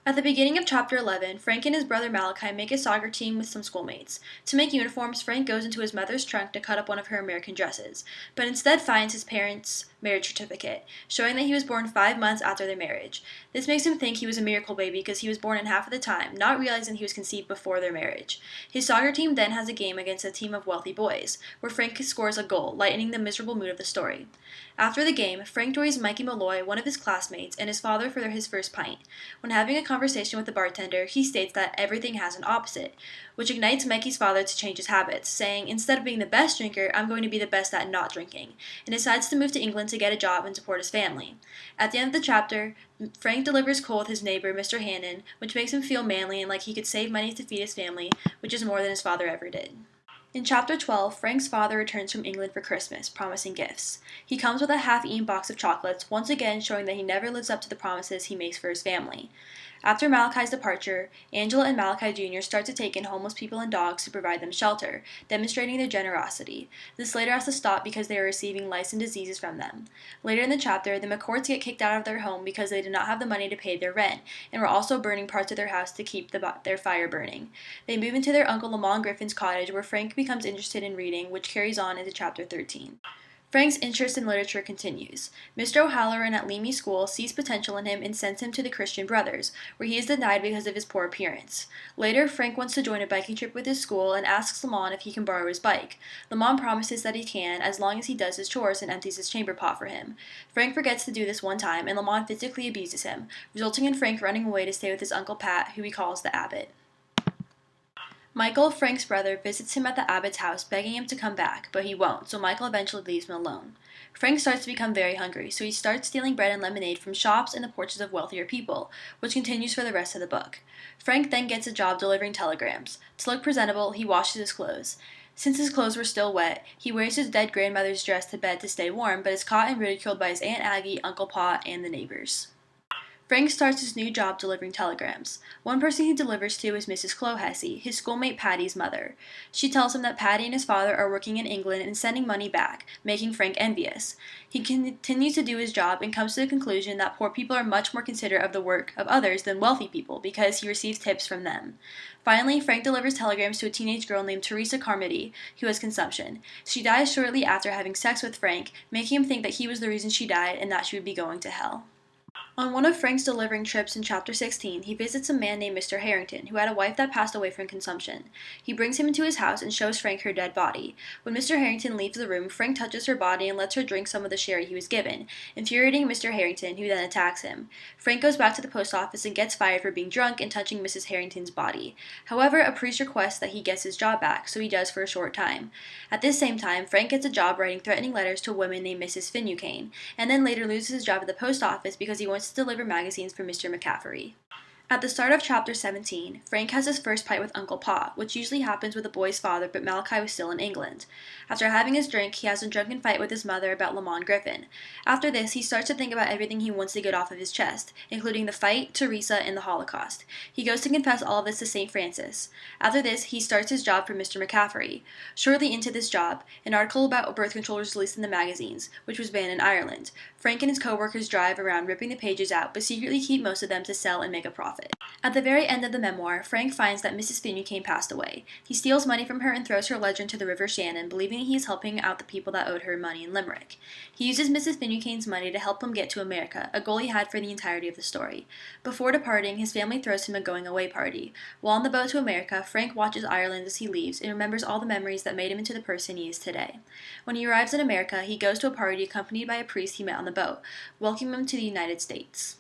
At the beginning of chapter 11, Frank and his brother Malachi make a soccer team with some schoolmates. To make uniforms, Frank goes into his mother's trunk to cut up one of her American dresses, but instead finds his parents' marriage certificate, showing that he was born 5 months after their marriage. This makes him think he was a miracle baby because he was born in half of the time, not realizing he was conceived before their marriage. His soccer team then has a game against a team of wealthy boys, where Frank scores a goal, lightening the miserable mood of the story. After the game, Frank joins Mikey Malloy, one of his classmates, and his father for his first pint. When having a conversation with the bartender, he states that everything has an opposite, which ignites Mikey's father to change his habits, saying, "Instead of being the best drinker, I'm going to be the best at not drinking," and decides to move to England to get a job and support his family. At the end of the chapter, Frank delivers coal with his neighbor, Mr. Hannon, which makes him feel manly and like he could save money to feed his family, which is more than his father ever did. In chapter 12, Frank's father returns from England for Christmas, promising gifts. He comes with a half-eaten box of chocolates, once again showing that he never lives up to the promises he makes for his family. After Malachi's departure, Angela and Malachi Jr. start to take in homeless people and dogs to provide them shelter, demonstrating their generosity. This later has to stop because they are receiving lice and diseases from them. Later in the chapter, the McCourts get kicked out of their home because they did not have the money to pay their rent, and were also burning parts of their house to keep their fire burning. They move into their Uncle Lamont Griffin's cottage, where Frank becomes interested in reading, which carries on into chapter 13. Frank's interest in literature continues. Mr. O'Halloran at Leamy School sees potential in him and sends him to the Christian Brothers, where he is denied because of his poor appearance. Later, Frank wants to join a biking trip with his school and asks Lamont if he can borrow his bike. Lamont promises that he can, as long as he does his chores and empties his chamber pot for him. Frank forgets to do this one time, and Lamont physically abuses him, resulting in Frank running away to stay with his Uncle Pat, who he calls the Abbot. Michael, Frank's brother, visits him at the Abbot's house, begging him to come back, but he won't, so Michael eventually leaves him alone. Frank starts to become very hungry, so he starts stealing bread and lemonade from shops and the porches of wealthier people, which continues for the rest of the book. Frank then gets a job delivering telegrams. To look presentable, he washes his clothes. Since his clothes were still wet, he wears his dead grandmother's dress to bed to stay warm, but is caught and ridiculed by his Aunt Aggie, Uncle Pa, and the neighbors. Frank starts his new job delivering telegrams. One person he delivers to is Mrs. Clohessy, his schoolmate Patty's mother. She tells him that Patty and his father are working in England and sending money back, making Frank envious. He continues to do his job and comes to the conclusion that poor people are much more considerate of the work of others than wealthy people because he receives tips from them. Finally, Frank delivers telegrams to a teenage girl named Teresa Carmody, who has consumption. She dies shortly after having sex with Frank, making him think that he was the reason she died and that she would be going to hell. On one of Frank's delivering trips in chapter 16, he visits a man named Mr. Harrington, who had a wife that passed away from consumption. He brings him into his house and shows Frank her dead body. When Mr. Harrington leaves the room, Frank touches her body and lets her drink some of the sherry he was given, infuriating Mr. Harrington, who then attacks him. Frank goes back to the post office and gets fired for being drunk and touching Mrs. Harrington's body. However, a priest requests that he gets his job back, so he does for a short time. At this same time, Frank gets a job writing threatening letters to a woman named Mrs. Finucane, and then later loses his job at the post office because he wants to deliver magazines for Mr. McCaffery. At the start of chapter 17, Frank has his first fight with Uncle Pa, which usually happens with the boy's father, but Malachi was still in England. After having his drink, he has a drunken fight with his mother about Lamont Griffin. After this, he starts to think about everything he wants to get off of his chest, including the fight, Teresa, and the Holocaust. He goes to confess all of this to St. Francis. After this, he starts his job for Mr. McCaffery. Shortly into this job, an article about birth control was released in the magazines, which was banned in Ireland. Frank and his co-workers drive around ripping the pages out, but secretly keep most of them to sell and make a profit. At the very end of the memoir, Frank finds that Mrs. Finucane passed away. He steals money from her and throws her ledger into the River Shannon, believing he is helping out the people that owed her money in Limerick. He uses Mrs. Finucane's money to help him get to America, a goal he had for the entirety of the story. Before departing, his family throws him a going-away party. While on the boat to America, Frank watches Ireland as he leaves and remembers all the memories that made him into the person he is today. When he arrives in America, he goes to a party accompanied by a priest he met on the boat, welcoming him to the United States.